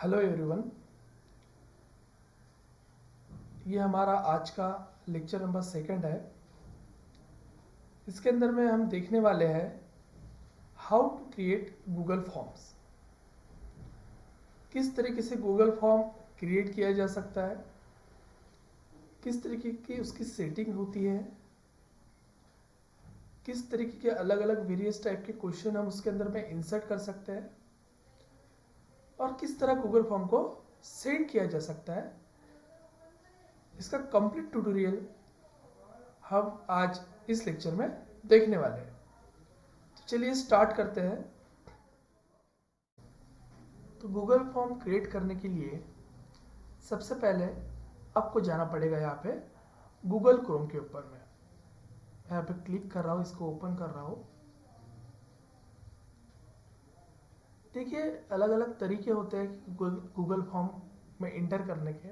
Hello everyone. ये हमारा आज का लेक्चर नंबर 2 है। इसके अंदर में हम देखने वाले हैं how to create Google forms. किस तरीके से गूगल फॉर्म क्रिएट किया जा सकता है, किस तरीके की उसकी सेटिंग होती है, किस तरीके के अलग अलग वेरियस टाइप के क्वेश्चन हम उसके अंदर में इंसर्ट कर सकते हैं और किस तरह गूगल फॉर्म को सेंड किया जा सकता है। इसका कंप्लीट ट्यूटोरियल हम आज इस लेक्चर में देखने वाले हैं। तो चलिए स्टार्ट करते हैं। तो गूगल फॉर्म क्रिएट करने के लिए सबसे पहले आपको जाना पड़ेगा यहाँ पे गूगल क्रोम के ऊपर में। यहाँ पे क्लिक कर रहा हूँ, इसको ओपन कर रहा हूँ। देखिए अलग अलग तरीके होते हैं गूगल फॉर्म में इंटर करने के।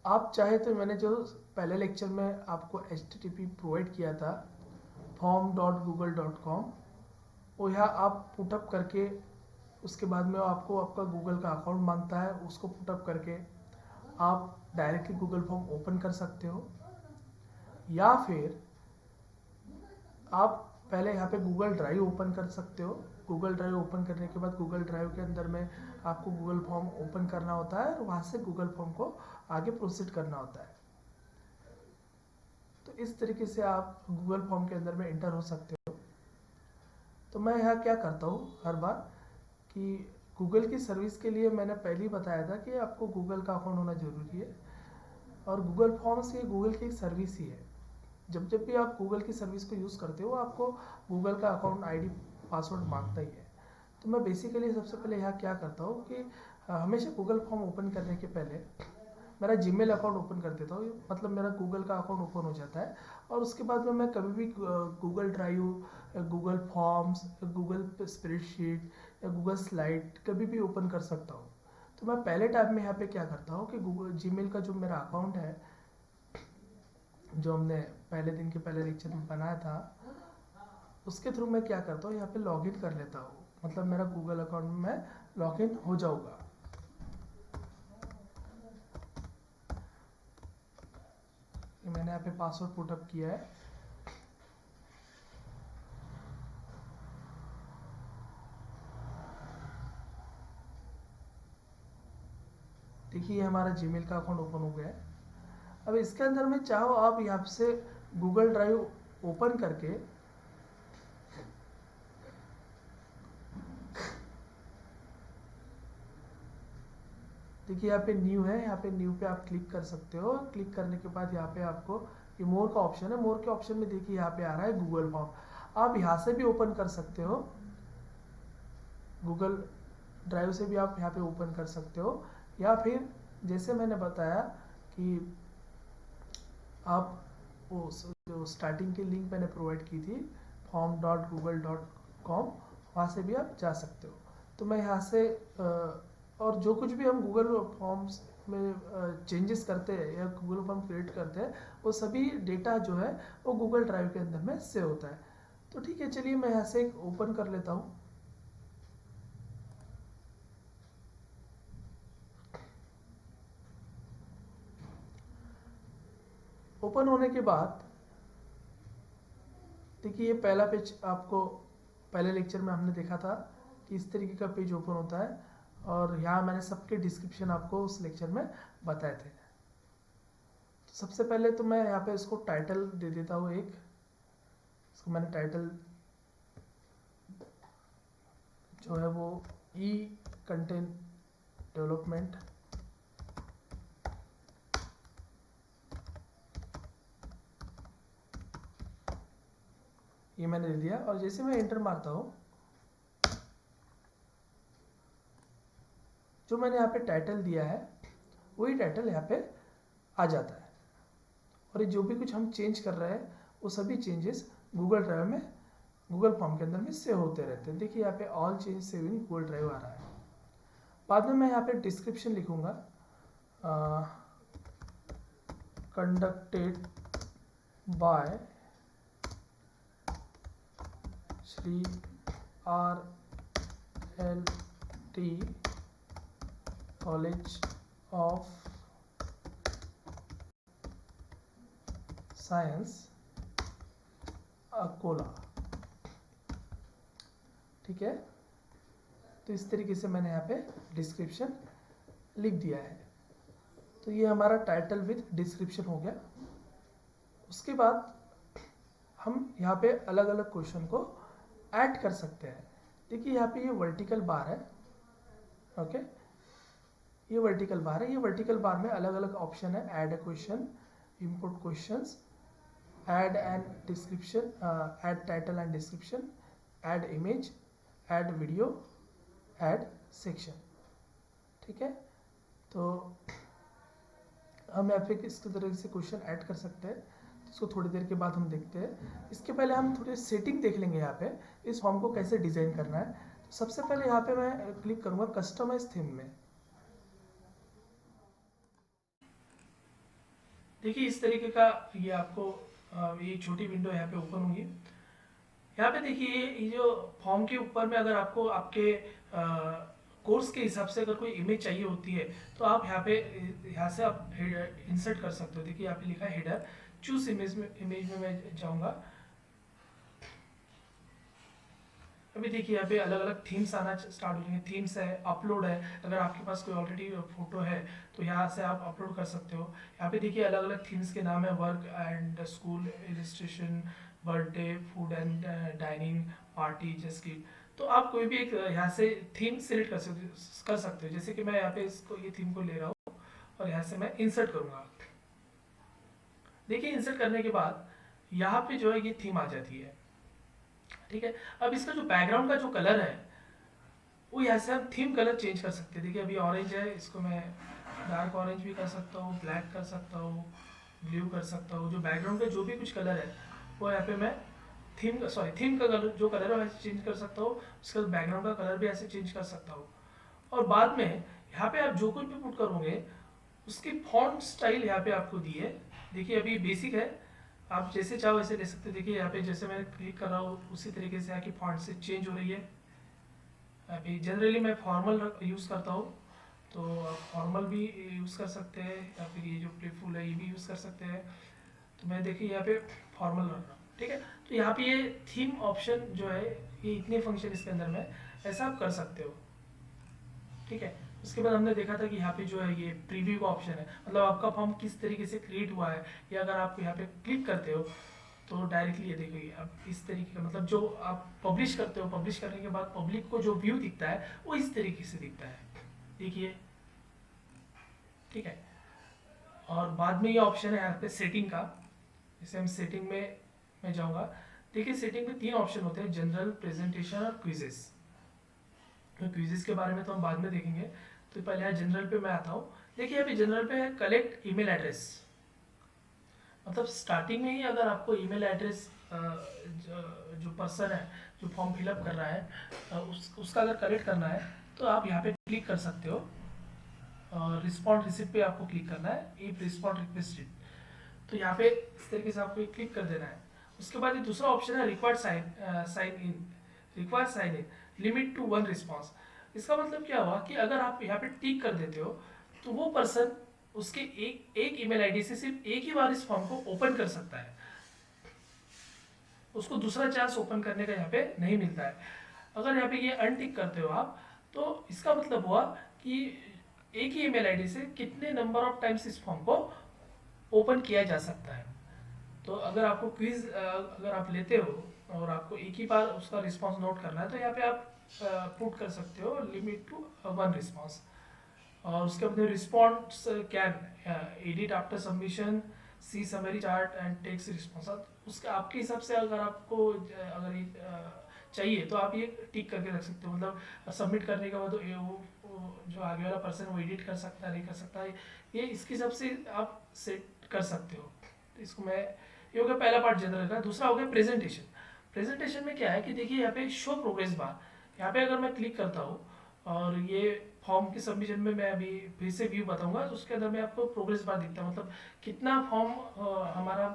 आप चाहे तो मैंने जो पहले लेक्चर में आपको HTTP प्रोवाइड किया था form.google.com, वो यहाँ आप पुटअप करके उसके बाद में आपको आपका गूगल का अकाउंट मांगता है, उसको पुटअप करके आप डायरेक्टली गूगल फॉर्म ओपन कर सकते हो। या फिर आप पहले यहाँ पे गूगल ड्राइव ओपन कर सकते हो। गूगल ड्राइव ओपन करने के बाद गूगल ड्राइव के अंदर में आपको गूगल फॉर्म ओपन करना होता है और वहाँ से गूगल फॉर्म को आगे प्रोसीड करना होता है। तो इस तरीके से आप गूगल फॉर्म के अंदर में एंटर हो सकते हो। तो मैं यहाँ क्या करता हूँ हर बार कि गूगल की सर्विस के लिए मैंने पहले ही बताया था कि आपको गूगल का अकाउंट होना ज़रूरी है और गूगल फॉर्म्स ये गूगल की एक सर्विस ही है। जब जब भी आप गूगल की सर्विस को यूज़ करते हो आपको गूगल का अकाउंट ID पासवर्ड मांगता ही है। तो मैं बेसिकली सबसे पहले यहाँ क्या करता हूँ कि हमेशा गूगल फॉर्म ओपन करने के पहले मेरा जीमेल अकाउंट ओपन कर देता हूँ, मतलब मेरा गूगल का अकाउंट ओपन हो जाता है। और उसके बाद में मैं कभी भी Google drive, Google forms, Google spreadsheet या गूगल स्लाइड कभी भी ओपन कर सकता हूँ। तो मैं पहले टाइम में यहाँ पे क्या करता हूँ कि गूगल जीमेल का जो मेरा अकाउंट है, जो हमने पहले दिन के पहले लेक्चर में बनाया था, उसके थ्रू मैं क्या करता हूँ यहाँ पे लॉगिन कर लेता हूँ। मतलब मेरा गूगल अकाउंट में मैं लॉगिन हो जाऊँगा। मैंने यहाँ पे पासवर्ड पुटअप किया है। देखिए हमारा जीमेल का अकाउंट ओपन हो गया है। अब इसके अंदर में चाहो आप यहाँ से गूगल ड्राइव ओपन करके देखिए यहाँ पे न्यू है, यहाँ पे न्यू पे आप क्लिक कर सकते हो। क्लिक करने के बाद यहाँ पे आपको ये मोर का ऑप्शन है। मोर के ऑप्शन में देखिए यहाँ पे आ रहा है गूगल फॉर्म। आप यहाँ से भी ओपन कर सकते हो, गूगल ड्राइव से भी आप यहाँ पे ओपन कर सकते हो। या फिर जैसे मैंने बताया कि आप वो जो स्टार्टिंग की लिंक मैंने प्रोवाइड की थी form.google.com, वहाँ से भी आप जा सकते हो। तो मैं यहाँ से और जो कुछ भी हम गूगल फॉर्म्स में चेंजेस करते हैं या गूगल फॉर्म क्रिएट करते हैं, वो सभी डेटा जो है वो गूगल ड्राइव के अंदर में सेव होता है। तो ठीक है, चलिए मैं यहाँ से एक ओपन कर लेता हूँ। ओपन होने के बाद देखिए ये पहला पेज आपको पहले लेक्चर में हमने देखा था कि इस तरीके का पेज ओपन होता है और यहाँ मैंने सबके डिस्क्रिप्शन आपको उस लेक्चर में बताए थे। तो सबसे पहले तो मैं यहाँ पे इसको टाइटल दे देता हूँ एक। इसको मैंने टाइटल जो है वो ई कंटेंट डेवलपमेंट ये मैंने दे दिया। और जैसे मैं एंटर मारता हूँ, जो मैंने यहाँ पे टाइटल दिया है वही टाइटल यहाँ पे आ जाता है। और ये जो भी कुछ हम चेंज कर रहे हैं वो सभी चेंजेस गूगल ड्राइव में, गूगल फॉर्म के अंदर में सेव होते रहते हैं। देखिए यहाँ पे all change save in Google Drive आ रहा है। बाद में मैं यहाँ पे डिस्क्रिप्शन लिखूंगा, conducted by Shri RLT college of science Akola. ठीक है, तो इस तरीके से मैंने यहाँ पे डिस्क्रिप्शन लिख दिया है। तो ये हमारा टाइटल विथ डिस्क्रिप्शन हो गया। उसके बाद हम यहाँ पे अलग अलग क्वेश्चन को ऐड कर सकते हैं। देखिए यहाँ पे ये वर्टिकल बार है, ओके, ये वर्टिकल बार है। ये वर्टिकल बार में अलग अलग ऑप्शन है, add a question, import questions, add and description, add title and description, add image, add video, add section. ठीक है, तो हम यहाँ पे किस तरह से क्वेश्चन ऐड कर सकते हैं, तो इसको थोड़ी देर के बाद हम देखते हैं। इसके पहले हम थोड़ी सेटिंग देख लेंगे यहाँ पे इस फॉर्म को कैसे डिज़ाइन करना है। तो सबसे पहले यहाँ पे मैं क्लिक करूँगा कस्टमाइज थीम में। देखिए इस तरीके का ये आपको ये छोटी विंडो यहाँ पे ओपन होगी। यहाँ पे देखिए ये जो फॉर्म के ऊपर में अगर आपको आपके कोर्स के हिसाब से अगर कोई इमेज चाहिए होती है तो आप यहाँ से आप इंसर्ट कर सकते हो। देखिए यहाँ पे लिखा है हेडर, चूज इमेज में मैं जाऊँगा। अभी देखिए यहाँ पे अलग अलग थीम्स आना स्टार्ट हो जाएंगे। थीम्स है, अपलोड है, अगर आपके पास कोई ऑलरेडी फोटो है तो यहाँ से आप अपलोड कर सकते हो। यहाँ पे देखिए अलग अलग थीम्स के नाम है, work and school, illustration, birthday, food and dining, party, just gift. तो आप कोई भी एक यहाँ से थीम सिलेक्ट कर सकते हो। जैसे कि मैं यहाँ पे ये थीम को ले रहा हूँ और यहाँ से मैं इंसर्ट करूँगा। देखिए इंसर्ट करने के बाद यहाँ पे जो है ये थीम आ जाती है। ठीक है, अब इसका जो बैकग्राउंड का जो कलर है वो यहाँ से हम थीम कलर चेंज कर सकते हैं। देखिए अभी ऑरेंज है, इसको मैं डार्क ऑरेंज भी कर सकता हूँ, ब्लैक कर सकता हूँ, ब्लू कर सकता हूँ। जो बैकग्राउंड का जो भी कुछ कलर है वो यहाँ पे मैं थीम का कलर जो कलर है वो ऐसे चेंज कर सकता हूँ। उसका बैकग्राउंड का कलर भी ऐसे चेंज कर सकता हूँ। और बाद में यहाँ पे आप जो कुछ भी पुट करोगे उसकी फॉन्ट स्टाइल यहाँ पे आपको दी है। देखिए अभी बेसिक है, आप जैसे चाहो वैसे ले सकते हो। देखिए यहाँ पे जैसे मैं क्लिक कर रहा हूँ उसी तरीके से यहाँ की फॉन्ट से चेंज हो रही है। अभी जनरली मैं फॉर्मल यूज़ करता हूँ, तो आप फॉर्मल भी यूज़ कर सकते हैं, या फिर ये जो प्लेफुल है ये भी यूज़ कर सकते हैं। तो मैं देखिए यहाँ पे फॉर्मल रख रहा हूँ। ठीक है, तो यहाँ पे ये थीम ऑप्शन जो है ये इतने फंक्शन इसके अंदर में ऐसा आप कर सकते हो। ठीक है, उसके बाद हमने देखा था कि यहाँ पे जो है ये प्रीव्यू का ऑप्शन है, मतलब आपका फॉर्म किस तरीके से क्रिएट हुआ है। या अगर आप यहाँ पे क्लिक करते हो तो डायरेक्टली ये देखिए अब इस तरीके का, मतलब जो आप पब्लिश करते हो, पब्लिश करने के बाद पब्लिक को जो व्यू दिखता है वो इस तरीके से दिखता है। देखिए, ठीक है, और बाद में ये ऑप्शन है यहाँ पे सेटिंग का। जैसे हम सेटिंग में मैं जाऊँगा, देखिए सेटिंग में 3 ऑप्शन होते हैं, जनरल, प्रेजेंटेशन और क्विजेस। तो क्विजेस के बारे में तो हम बाद में देखेंगे, तो पहले यहाँ जनरल पे मैं आता हूँ। देखिए यहाँ पे जनरल पे है कलेक्ट ईमेल एड्रेस, मतलब स्टार्टिंग में ही अगर आपको ईमेल एड्रेस जो पर्सन है जो फॉर्म फिलअप कर रहा है उसका अगर कलेक्ट करना है तो आप यहाँ पे क्लिक कर सकते हो। और रिस्पॉन्ड रिसिप्ट पे आपको क्लिक करना है, इफ रिस्पॉन्ड रिक्वेस्टेड, तो यहाँ पे इस तरीके से आपको क्लिक कर देना है। उसके बाद ये दूसरा ऑप्शन है required sign in, limit to 1 response. इसका मतलब क्या हुआ कि अगर आप यहाँ पे टिक कर देते हो तो वो पर्सन उसके एक ईमेल आईडी से सिर्फ एक ही बार इस फॉर्म को ओपन कर सकता है, उसको दूसरा चांस ओपन करने का यहाँ पे नहीं मिलता है। अगर यहाँ पे ये अनटिक करते हो आप तो इसका मतलब हुआ कि एक ही ईमेल आईडी से कितने नंबर ऑफ टाइम्स इस फॉर्म को ओपन किया जा सकता है। तो अगर आपको क्विज अगर आप लेते हो और आपको एक ही बार उसका रिस्पांस नोट करना है तो यहाँ पे आप पुट कर सकते हो लिमिट टू 1 रिस्पांस। और उसके बाद response can edit after submission, see summary chart and text response. उसके आपके हिसाब से अगर आपको अगर ये चाहिए तो आप ये टिक करके रख सकते हो, मतलब सबमिट करने के बाद तो वो जो आगे वाला पर्सन वो एडिट कर सकता है नहीं कर सकता है, ये इसके हिसाब से आप सेट कर सकते हो। तो इसको मैं, ये हो गया पहला पार्ट जनरल का। दूसरा हो गया प्रेजेंटेशन। प्रेजेंटेशन में क्या है कि देखिए यहाँ पे शो प्रोग्रेस बार, यहाँ पे अगर मैं क्लिक करता हूँ और ये फॉर्म के सबमिशन में मैं अभी फिर से व्यू बताऊंगा तो उसके अंदर में आपको प्रोग्रेस बार दिखता है, मतलब कितना फॉर्म हमारा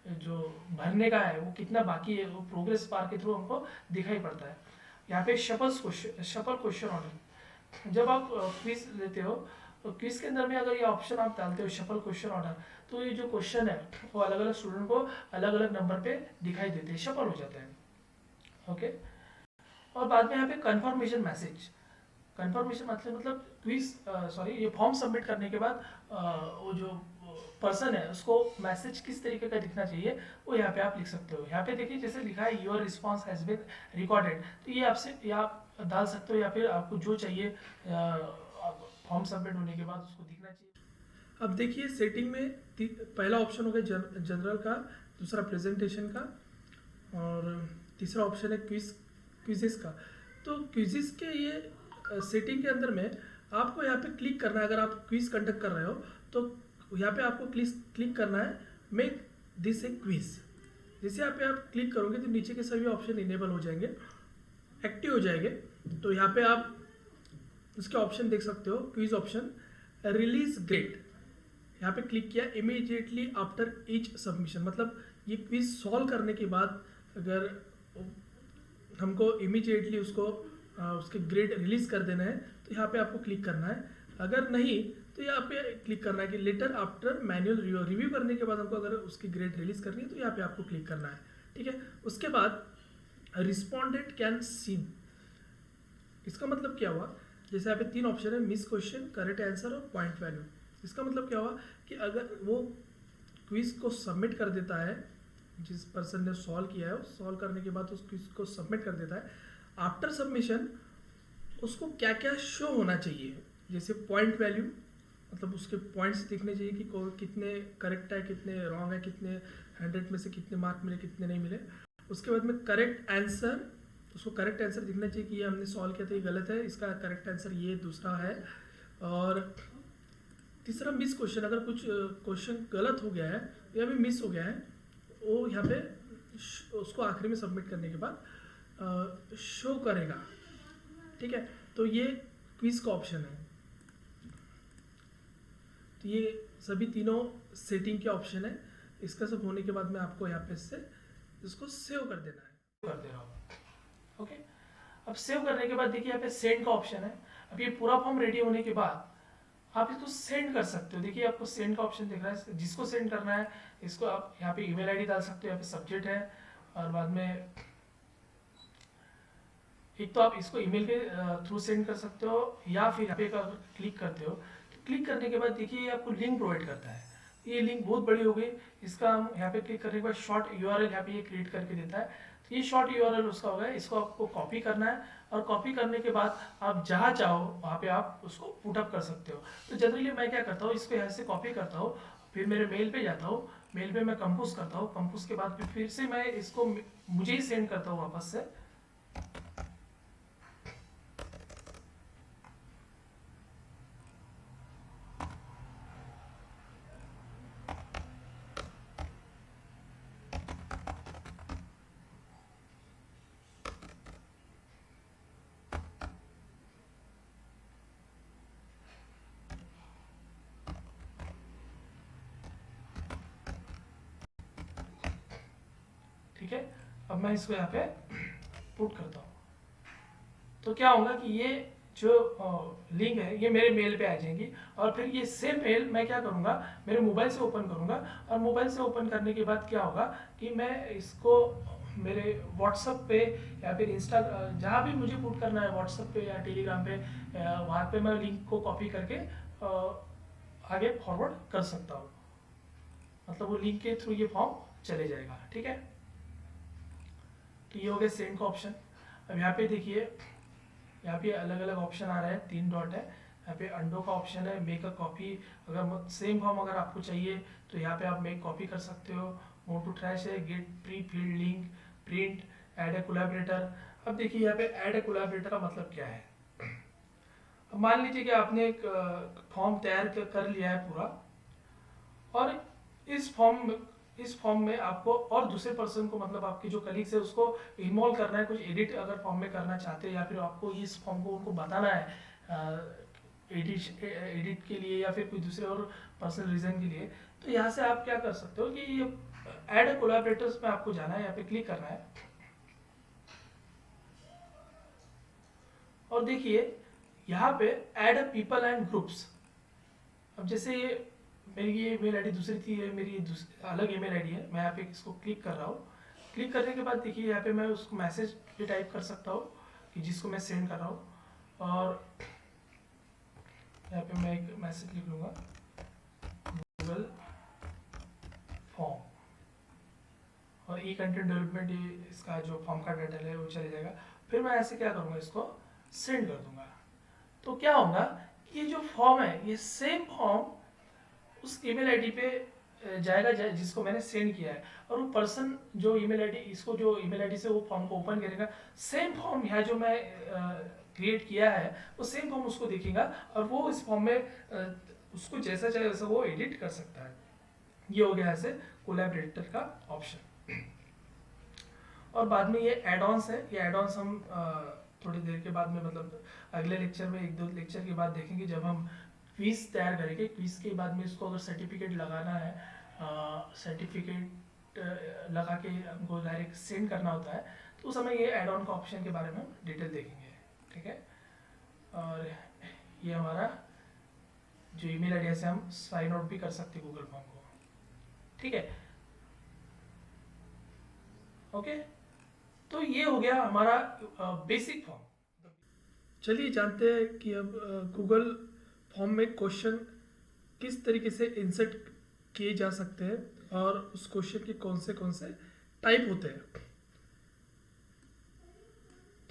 जो भरने का है वो कितना बाकी है, वो प्रोग्रेस बार के थ्रू हमको दिखाई पड़ता है। यहाँ पे शफल क्वेश्चन ऑर्डर, जब आप क्विज लेते हो तो क्विज के अंदर में अगर ये ऑप्शन आप डालते हो शफल क्वेश्चन ऑर्डर, तो ये जो क्वेश्चन है वो अलग अलग स्टूडेंट को अलग अलग नंबर पे दिखाई देते हैं, शफल हो जाते हैं। ओके। और बाद में यहाँ पे कंफर्मेशन मैसेज, कंफर्मेशन मतलब क्विज सॉरी ये फॉर्म सबमिट करने के बाद वो जो पर्सन है उसको मैसेज किस तरीके का दिखना चाहिए वो यहाँ पे आप लिख सकते हो। यहाँ पे देखिए जैसे लिखा है your response has been recorded, तो ये आपसे ये आप डाल सकते हो या फिर आपको जो चाहिए फॉर्म सबमिट होने के बाद उसको दिखना चाहिए। अब देखिए सेटिंग में पहला ऑप्शन हो गया जनरल का, दूसरा प्रेजेंटेशन का, और तीसरा ऑप्शन है क्विजेस का। तो क्विजेस के ये सेटिंग के अंदर में आपको यहाँ पे क्लिक करना है। अगर आप क्विज कंडक्ट कर रहे हो तो यहाँ पे आपको क्लिक करना है मेक दिस ए क्विज। जैसे यहाँ पे आप क्लिक करोगे तो नीचे के सभी ऑप्शन इनेबल हो जाएंगे, एक्टिव हो जाएंगे। तो यहाँ पे आप उसके ऑप्शन देख सकते हो, क्विज ऑप्शन, रिलीज ग्रेड, यहाँ पे क्लिक किया, इमीडिएटली आफ्टर ईच सबमिशन, मतलब ये क्विज सॉल्व करने के बाद अगर हमको इमीडिएटली उसको उसके ग्रेड रिलीज कर देना है तो यहाँ पे आपको क्लिक करना है। अगर नहीं तो यहाँ पे क्लिक करना है कि लेटर आफ्टर मैनुअल रिव्यू करने के बाद हमको अगर उसकी ग्रेड रिलीज करनी है तो यहाँ पे आपको क्लिक करना है। ठीक है। उसके बाद रिस्पॉन्डेंट कैन सीन, इसका मतलब क्या हुआ, जैसे यहाँ पे 3 ऑप्शन है, मिस क्वेश्चन, करेक्ट आंसर और पॉइंट वैल्यू। इसका मतलब क्या हुआ कि अगर वो क्विज को सबमिट कर देता है, जिस पर्सन ने सॉल्व किया है सॉल्व करने के बाद उस क्विज को सबमिट कर देता है, आफ्टर सबमिशन उसको क्या क्या शो होना चाहिए, जैसे पॉइंट वैल्यू, मतलब उसके पॉइंट्स दिखने चाहिए कि कितने करेक्ट है, कितने रॉन्ग है, कितने 100 में से कितने मार्क मिले, कितने नहीं मिले। उसके बाद में करेक्ट आंसर, उसको करेक्ट आंसर दिखना चाहिए कि ये हमने सॉल्व किया था ये गलत है, इसका करेक्ट आंसर ये दूसरा है। और तीसरा मिस क्वेश्चन, अगर कुछ क्वेश्चन गलत हो गया है या भी मिस हो गया है वो यहाँ पे उसको आखिरी में सबमिट करने के बाद शो करेगा। ठीक है। तो ये क्विज का ऑप्शन है। तो ये सभी तीनों सेटिंग के ऑप्शन है। इसका सब होने के बाद में आपको यहाँ पे से इसको सेव कर देना है, कर दे रहा हूँ। ओके। अब सेव करने के बाद देखिए यहाँ पे सेंड का ऑप्शन है। अब ये पूरा फॉर्म रेडी होने के बाद आप इसको सेंड कर सकते हो। देखिए आपको सेंड का ऑप्शन दिख रहा है, जिसको सेंड करना है इसको आप यहाँ पे ईमेल आईडी डाल सकते हो, यहाँ पे सब्जेक्ट है, और बाद में एक तो आप इसको ईमेल के थ्रू सेंड कर सकते हो, या फिर यहाँ पे अगर क्लिक करते हो तो क्लिक करने के बाद देखिए ये आपको लिंक प्रोवाइड करता है। ये लिंक बहुत बड़ी हो गई, इसका हम यहाँ पे क्लिक करने के बाद शॉर्ट यूआरएल यहाँ पे ये क्रिएट करके देता है। तो ये शॉर्ट यूआरएल उसका होगा, इसको आपको कॉपी करना है, और कॉपी करने के बाद आप जहाँ चाहो वहाँ पे आप उसको पुटअप कर सकते हो। तो जनरली मैं क्या करता हूँ, इसको यहाँ से कॉपी करता हूँ, फिर मेरे मेल पे जाता हूँ, मेल पे मैं कंपोज करता हूँ, कंपोज के बाद फिर से मैं इसको मुझे ही सेंड करता हूँ वापस से। ठीक है। अब मैं इसको यहाँ पे पुट करता हूँ, तो क्या होगा कि ये जो लिंक है ये मेरे मेल पे आ जाएंगी, और फिर ये सेम मेल मैं क्या करूँगा, मेरे मोबाइल से ओपन करूँगा, और मोबाइल से ओपन करने के बाद क्या होगा कि मैं इसको मेरे व्हाट्सएप पे या फिर इंस्टा, जहाँ भी मुझे पुट करना है व्हाट्सएप पे या टेलीग्राम पे, वहाँ पे मैं लिंक को कॉपी करके आगे फॉरवर्ड कर सकता हूँ। मतलब वो लिंक के थ्रू ये फॉर्म चले जाएगा। ठीक है। तो ये हो गया सेंड का ऑप्शन। अब यहाँ पे देखिए यहाँ पे अलग अलग ऑप्शन आ रहा है, 3 डॉट है, यहाँ पे अंडो का ऑप्शन है, मेक अ कॉपी, अगर सेम फॉर्म अगर आपको चाहिए तो यहाँ पे आप मेक कॉपी कर सकते हो। मोड टू ट्रैश है, gate pre field link, print, add a collaborator. अब देखिए यहाँ पे ऐड ए कोलैबोरेटर का मतलब क्या है। अब मान लीजिए कि आपने एक फॉर्म तैयार कर लिया है पूरा, और इस फॉर्म में आपको और दूसरे पर्सन को, मतलब आपके जो कलीग्स है उसको इन्वॉल्व करना है, कुछ एडिट अगर फॉर्म में करना चाहते हैं, या फिर आपको इस फॉर्म को उनको बताना है एडिट के लिए या फिर कोई दूसरे और पर्सनल रीजन के लिए, तो यहाँ से आप क्या कर सकते हो कि ये ऐड कोलैबोरेटर्स में आपको जाना है, यहाँ पे क्लिक करना है, और देखिए यहाँ पे ऐड पीपल एंड ग्रुप्स। अब जैसे ये मेरी ये ईमेल आईडी दूसरी थी, ये मेरी अलग ईमेल आईडी है। मैं यहाँ पे इसको क्लिक कर रहा हूँ। क्लिक करने के बाद देखिए यहाँ पे मैं उसको मैसेज भी टाइप कर सकता हूँ कि जिसको मैं सेंड कर रहा हूँ, और यहाँ पे मैं एक मैसेज लिख लूँगा, गूगल फॉर्म, और ई कंटेंट डेवलपमेंट, ये इसका जो फॉर्म का टाइटल है वो चले जाएगा। फिर मैं ऐसे क्या करूँगा, इसको सेंड कर दूंगा। तो क्या होगा कि ये जो फॉर्म है, ये सेम फॉर्म उस ईमेल आईडी पे जाएगा जिसको मैंने सेंड किया है, और वो पर्सन जो ईमेल आईडी, इसको जो ईमेल आईडी से वो फॉर्म को ओपन करेगा, सेम फॉर्म यहाँ जो मैं क्रिएट किया है वो सेम फॉर्म उसको दिखेगा, और वो इस फॉर्म में उसको जैसा चाहे वैसा वो एडिट कर सकता है। ये हो गया ऐसे कोलैबोरेटर का ऑप्शन। और बाद में ये एड ऑन्स है। ये एड ऑन्स हम थोड़ी देर के बाद में, मतलब अगले लेक्चर में, एक दो लेक्चर के बाद देखेंगे, जब हम क्विज तैयार करेंगे। क्विज के बाद में इसको अगर सर्टिफिकेट लगाना है, सर्टिफिकेट लगा के हमको डायरेक्ट सेंड करना होता है, तो उस समय ये एड ऑन का ऑप्शन के बारे में हम डिटेल देखेंगे। ठीक है, और ये हमारा जो ईमेल आईडी से हम साइन आउट भी कर सकते हैं गूगल फॉर्म को। ठीक है, ओके। तो ये हो गया हमारा बेसिक फॉर्म। चलिए जानते हैं कि अब गूगल फॉर्म में क्वेश्चन किस तरीके से इंसर्ट किए जा सकते हैं, और उस क्वेश्चन के कौन से टाइप होते हैं।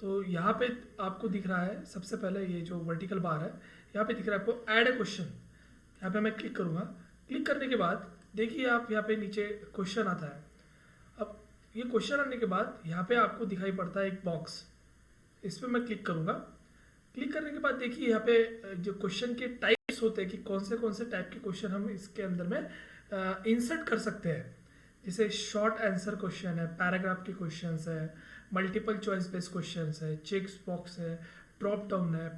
तो यहाँ पे आपको दिख रहा है, सबसे पहले ये जो वर्टिकल बार है, यहाँ पे दिख रहा है आपको ऐड ए क्वेश्चन। यहाँ पे मैं क्लिक करूँगा। क्लिक करने के बाद देखिए आप यहाँ पे नीचे क्वेश्चन आता है। अब ये क्वेश्चन आने के बाद यहाँ पे आपको दिखाई पड़ता है एक बॉक्स, इस पर मैं क्लिक करूँगा। क्लिक करने के बाद देखिए यहाँ पे जो क्वेश्चन के टाइप्स होते हैं कि कौन से टाइप के क्वेश्चन हम इसके अंदर में इंसर्ट कर सकते हैं। जैसे शॉर्ट आंसर क्वेश्चन है, पैराग्राफ के क्वेश्चन है, मल्टीपल चॉइस बेस्ड क्वेश्चन है, चेक्स बॉक्स है, ड्रॉप डाउन है,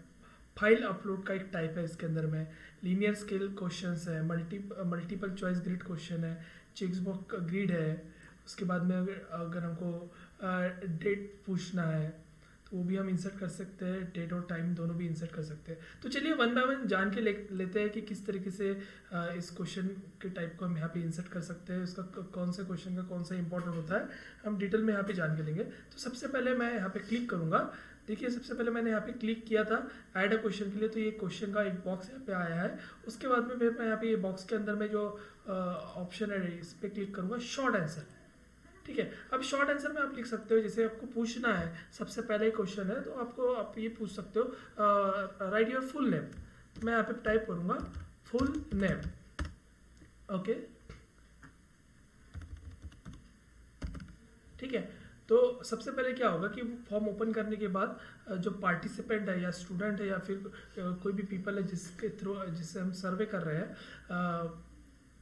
फाइल अपलोड का एक टाइप है इसके अंदर में, लीनियर स्केल क्वेश्चन है, मल्टीपल चॉइस ग्रिड क्वेश्चन है, चेक्स बॉक्स ग्रिड है। उसके बाद में अगर हमको डेट पूछना है तो वो भी हम इंसर्ट कर सकते हैं, डेट और टाइम दोनों भी इंसर्ट कर सकते हैं। तो चलिए वन बाय वन जान के लेते हैं कि किस तरीके से इस क्वेश्चन के टाइप को हम यहाँ पे इंसर्ट कर सकते हैं, उसका कौन से क्वेश्चन का कौन सा इंपॉर्टेंट होता है, हम डिटेल में यहाँ पे जान के लेंगे। तो सबसे पहले मैं यहाँ पे क्लिक करूँगा। देखिए सबसे पहले मैंने यहाँ पे क्लिक किया था ऐड अ क्वेश्चन के लिए, तो ये क्वेश्चन का एक बॉक्स यहाँ पे आया है। उसके बाद में फिर मैं यहाँ पे ये बॉक्स के अंदर में जो ऑप्शन है इस पर क्लिक करूँगा, शॉर्ट आंसर। ठीक है, अब शॉर्ट आंसर में आप लिख सकते हो, जैसे आपको पूछना है सबसे पहले क्वेश्चन है तो आप ये पूछ सकते हो राइट योर फुल नेम। मैं यहाँ पे टाइप करूँगा फुल नेम। ओके, ठीक है। तो सबसे पहले क्या होगा कि फॉर्म ओपन करने के बाद जो पार्टिसिपेंट है या स्टूडेंट है या फिर कोई भी पीपल है जिसके थ्रू जिससे हम सर्वे कर रहे हैं,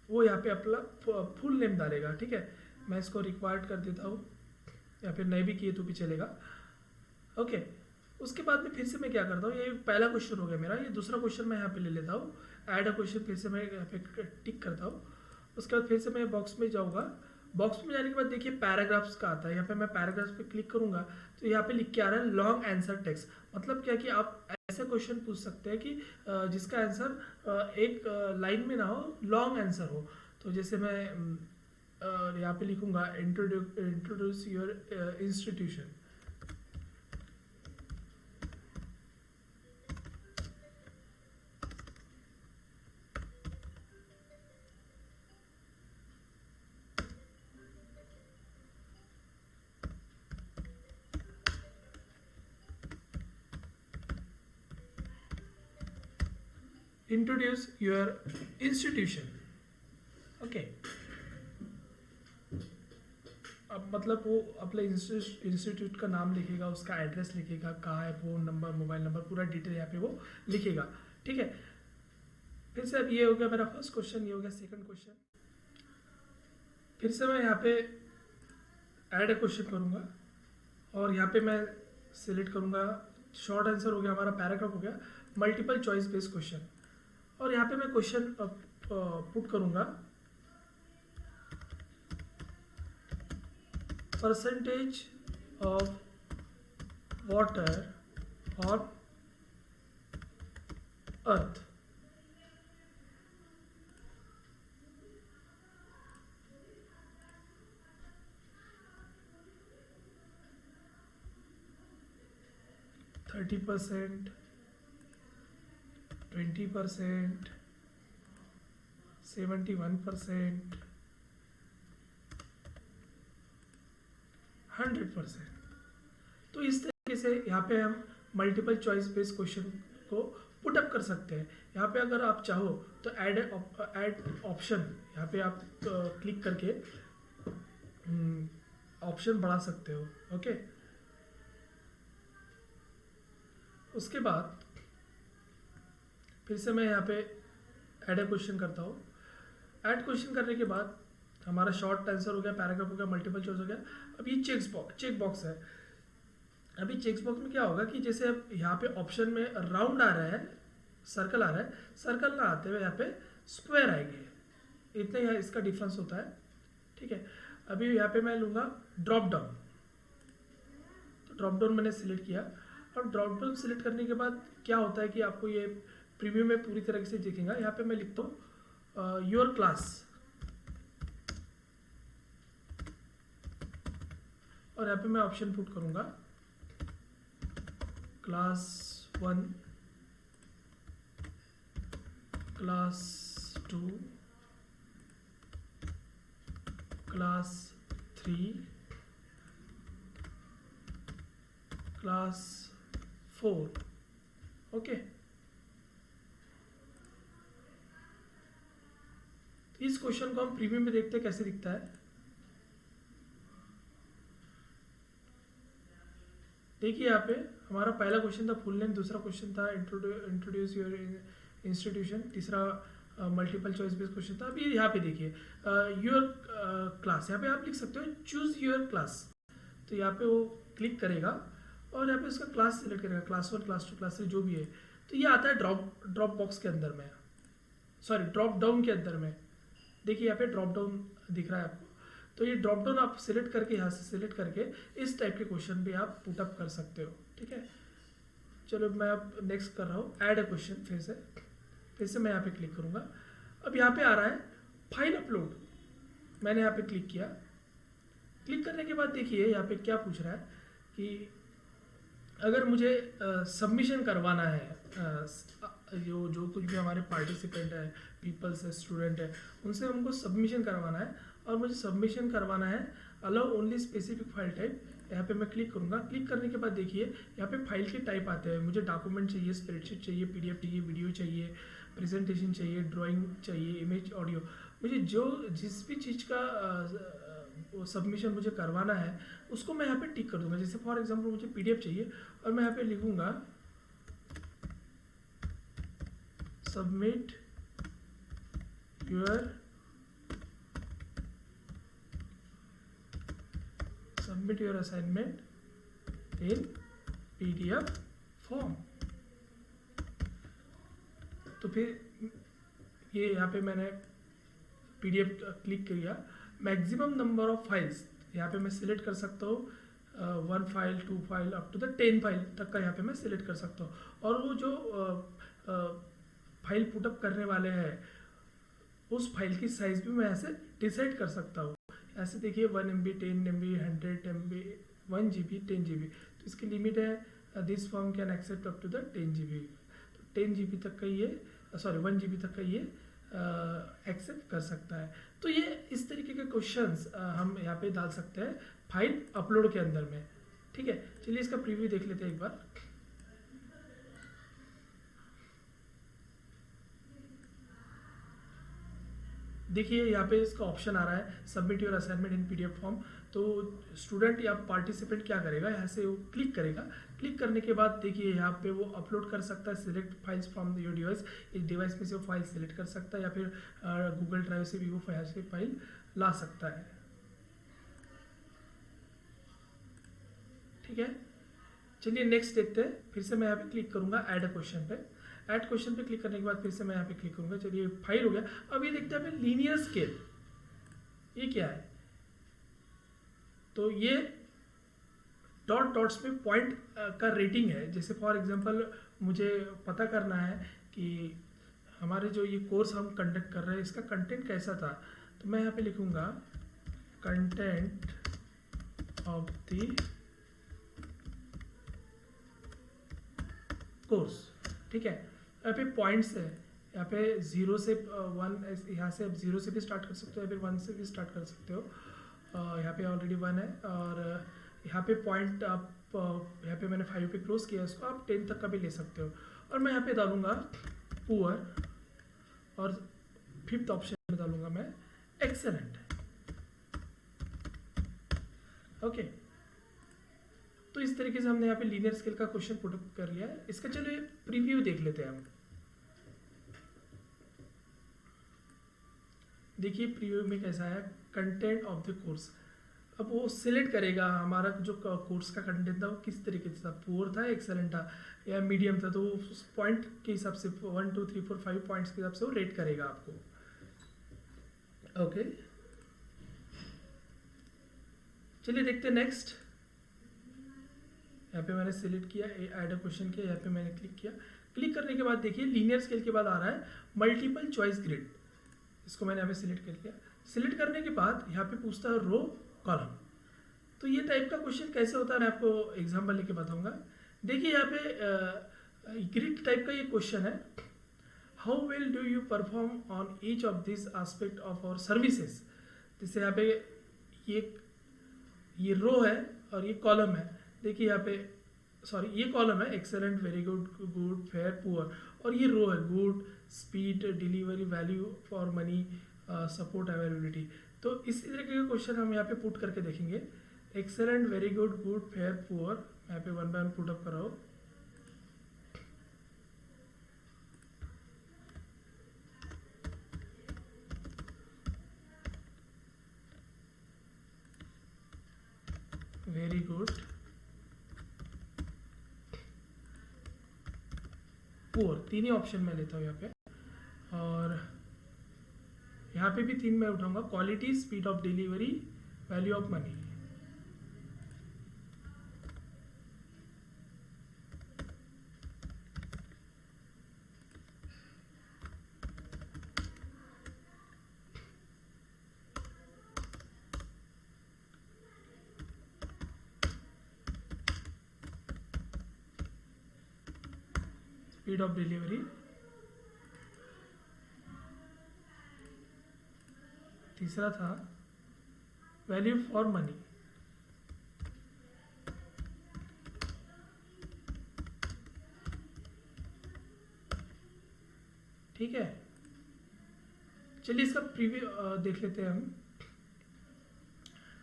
वो यहाँ पे अपना फुल नेम डालेगा। ठीक है, मैं इसको रिक्वायर्ड कर देता हूँ, या फिर नहीं भी किए तो भी चलेगा। ओके, उसके बाद में फिर से मैं क्या करता हूँ, ये पहला क्वेश्चन हो गया मेरा, ये दूसरा क्वेश्चन मैं यहाँ पे ले लेता हूँ, ऐड अ क्वेश्चन फिर से मैं यहाँ पे टिक करता हूँ। उसके बाद फिर से मैं बॉक्स में जाऊँगा। बॉक्स में जाने के बाद देखिए पैराग्राफ्स का आता है, यहाँ पे मैं पैराग्राफ्स पे क्लिक करूँगा तो यहाँ पे लिख के आ रहा है लॉन्ग आंसर टेक्स्ट। मतलब क्या कि आप ऐसे क्वेश्चन पूछ सकते हैं कि जिसका आंसर एक लाइन में ना हो, लॉन्ग आंसर हो। तो जैसे मैं यहाँ पे लिखूंगा introduce your institution. Introduce your institution. Okay, अब मतलब वो अपने इंस्टीट्यूट का नाम लिखेगा, उसका एड्रेस लिखेगा, कहाँ है, फ़ोन नंबर, मोबाइल नंबर, पूरा डिटेल यहाँ पे वो लिखेगा। ठीक है, फिर से अब ये हो गया मेरा फर्स्ट क्वेश्चन, ये हो गया सेकंड क्वेश्चन। फिर से मैं यहाँ पे ऐड ए क्वेश्चन करूँगा और यहाँ पे मैं सिलेक्ट करूँगा, शॉर्ट आंसर हो गया हमारा, पैराग्राफ हो गया, मल्टीपल चॉइस बेस्ड क्वेश्चन, और यहाँ पे मैं क्वेश्चन पुट करूँगा परसेंटेज ऑफ वाटर और अर्थ। Thirty percent, 20%, 71%, 100%। तो इस तरीके से यहाँ पे हम मल्टीपल चॉइस बेस्ड क्वेश्चन को पुट अप कर सकते हैं। यहाँ पे अगर आप चाहो तो ऐड ऑप्शन, यहाँ पे आप क्लिक करके ऑप्शन बढ़ा सकते हो। ओके, उसके बाद फिर से मैं यहाँ पे ऐड ए क्वेश्चन करता हूँ। ऐड क्वेश्चन करने के बाद हमारा शॉर्ट आंसर हो गया, पैराग्राफ हो गया, मल्टीपल चॉइस हो गया। अब ये चेक बॉक्स है। अभी चेक बॉक्स में क्या होगा कि जैसे अब यहाँ पे ऑप्शन में राउंड आ रहा है, सर्कल आ रहा है, सर्कल ना आते हुए यहाँ पे स्क्वायर आएंगे। इतना ही इसका डिफरेंस होता है। ठीक है, अभी यहाँ पे मैं लूँगा ड्रॉप डाउन। तो ड्रॉप डाउन मैंने सिलेक्ट किया। और ड्रॉप डाउन सिलेक्ट करने के बाद क्या होता है कि आपको ये प्रीव्यू में पूरी तरह से दिखेगा। यहाँ पे मैं लिखता हूँ योर क्लास, और यहाँ पे मैं ऑप्शन पुट करूँगा class 1, class 2, class 3, class 4। Okay, इस क्वेश्चन को हम प्रीव्यू में देखते हैं कैसे दिखता है। देखिए यहाँ पे हमारा पहला क्वेश्चन था फुल नेम, दूसरा क्वेश्चन था इंट्रोड्यूस योर इंस्टीट्यूशन, तीसरा मल्टीपल चॉइस बेस्ड क्वेश्चन था। अभी यहाँ पे देखिए योर क्लास, यहाँ पे आप लिख सकते हो चूज योर क्लास। तो यहाँ पे वो क्लिक करेगा और यहाँ पे उसका क्लास सिलेक्ट करेगा, क्लास 1, क्लास 2, क्लास 3 जो भी है। तो ये आता है ड्रॉप बॉक्स के अंदर में, सॉरी ड्रॉप डाउन के अंदर में। देखिए यहाँ पे ड्रॉप डाउन दिख रहा है आपको। तो ये ड्रॉप डाउन आप सिलेक्ट करके, यहाँ से सिलेक्ट करके इस टाइप के क्वेश्चन भी आप पुट अप कर सकते हो। ठीक है, चलो मैं अब नेक्स्ट कर रहा हूँ ऐड ए क्वेश्चन। फिर से मैं यहाँ पे क्लिक करूँगा। अब यहाँ पे आ रहा है फाइल अपलोड। मैंने यहाँ पे क्लिक किया। क्लिक करने के बाद देखिए यहाँ पे क्या पूछ रहा है कि अगर मुझे सबमिशन करवाना है, जो कुछ भी हमारे पार्टिसिपेंट है, पीपल्स है, स्टूडेंट है, उनसे हमको सबमिशन करवाना है। और मुझे सबमिशन करवाना है allow only specific file type. यहाँ पे मैं क्लिक करूँगा। क्लिक करने के बाद देखिए यहाँ पे फाइल के टाइप आते हैं। मुझे डॉक्यूमेंट चाहिए, स्प्रेडशीट चाहिए, PDF चाहिए, वीडियो चाहिए, प्रेजेंटेशन चाहिए, ड्राइंग चाहिए, इमेज, ऑडियो। मुझे जिस भी चीज़ का सबमिशन मुझे करवाना है उसको मैं यहाँ पे टिक कर दूंगा। जैसे फॉर एग्जांपल मुझे PDF चाहिए और मैं यहाँ पे लिखूंगा submit your assignment in PDF form. तो फिर ये यहाँ पे मैंने PDF क्लिक किया। मैक्सिमम नंबर ऑफ फाइल्स यहाँ पे मैं सिलेक्ट कर सकता हूँ 1 file, 2 file, up to the 10 file तक का यहाँ पे मैं सिलेक्ट कर सकता हूँ। और वो जो फाइल पुटअप करने वाले हैं उस फाइल की साइज भी मैं ऐसे डिसाइड कर सकता हूँ। ऐसे देखिए 1 MB, 10 MB, 100 MB, 1 GB, 10 GB। तो इसकी लिमिट है this form can accept up to the 10 GB। तो 10 GB तक का ये, सॉरी 1 GB तक का ये एक्सेप्ट कर सकता है। तो ये इस तरीके के क्वेश्चंस हम यहाँ पे डाल सकते हैं फाइल अपलोड के अंदर में। ठीक है, चलिए इसका प्रीव्यू देख लेते हैं एक बार। देखिए यहाँ पे इसका ऑप्शन आ रहा है submit your assignment in PDF form. तो स्टूडेंट या पार्टिसिपेंट क्या करेगा, यहाँ से वो क्लिक करेगा। क्लिक करने के बाद देखिए यहाँ पे वो अपलोड कर सकता है select files from your device. इस डिवाइस में से वो फाइल सिलेक्ट कर सकता है या फिर गूगल ड्राइव से भी वो फाइल ला सकता है। ठीक है, चलिए नेक्स्ट देखते हैं। फिर से मैं यहाँ पे क्लिक करूँगा ऐड अ क्वेश्चन पे। ऐड क्वेश्चन पे क्लिक करने के बाद फिर से मैं यहाँ पे क्लिक करूँगा। चलिए फाइल हो गया। अब ये देखते हैं लीनियर स्केल, ये क्या है। तो ये डॉट डॉट्स में पॉइंट का रेटिंग है। जैसे फॉर एग्जांपल मुझे पता करना है कि हमारे जो ये कोर्स हम कंडक्ट कर रहे हैं इसका कंटेंट कैसा था, तो मैं यहाँ पे लिखूँगा कंटेंट ऑफ द कोर्स। ठीक है, यहाँ पे पॉइंट्स है, यहाँ पे 0 से 1, यहाँ से आप 0 से भी स्टार्ट कर सकते हो या फिर 1 से भी स्टार्ट कर सकते हो। यहाँ पे ऑलरेडी 1 है और यहाँ पे पॉइंट आप यहाँ पे मैंने 5 पे क्लोज किया इसको, आप 10 तक का भी ले सकते हो। और मैं यहाँ पे डालूंगा पुअर और 5th ऑप्शन में डालूंगा मैं एक्सेलेंट। ओके, तो इस तरीके से हमने यहाँ पे लीनियर स्केल का क्वेश्चन पुट अप कर लिया है। इसका चलिए प्रीव्यू देख लेते हैं हम। देखिए प्रीव्यू में कैसा है, कंटेंट ऑफ द कोर्स। अब वो सिलेक्ट करेगा हमारा जो कोर्स का कंटेंट था वो किस तरीके से था, पुअर था, एक्सेलेंट था या मीडियम था, तो वो उस पॉइंट के हिसाब से 1 2 3 4 5 पॉइंट्स के हिसाब से वो रेट करेगा आपको। ओके, चलिए देखते हैं नेक्स्ट। यहाँ पे मैंने सिलेक्ट किया, ऐड अ क्वेश्चन किया, यहाँ पे मैंने क्लिक किया। क्लिक करने के बाद देखिए लीनियर स्केल के बाद आ रहा है मल्टीपल चॉइस ग्रिड। इसको मैंने यहाँ पे सिलेक्ट कर लिया। सिलेक्ट करने के बाद यहाँ पे पूछता है रो कॉलम। तो ये टाइप का क्वेश्चन कैसे होता है मैं आपको एग्जाम्पल लेके बताऊंगा। देखिए यहाँ पे ग्रिड टाइप का ये क्वेश्चन है, how well do you perform on each of this aspect of our services. जैसे यहाँ पे ये रो है और ये कॉलम है। देखिए यहाँ पे सॉरी ये कॉलम है excellent, very good, good, fair, poor, और ये रो है good, speed, delivery, value for money, support, availability. तो इस तरीके के क्वेश्चन हम यहाँ पे पुट करके देखेंगे। Excellent, very good, good, fair, poor, यहाँ पे 1 बाय 1 पुट अप कराओ। वेरी गुड, पुअर, 3 ही ऑप्शन मैं लेता हूँ यहाँ पे। और यहाँ पे भी 3 मैं उठाऊंगा, quality, speed of delivery, value of money. Speed of delivery, तीसरा था वैल्यू फॉर मनी। ठीक है, चलिए इसका प्रीव्यू देख लेते हैं हम।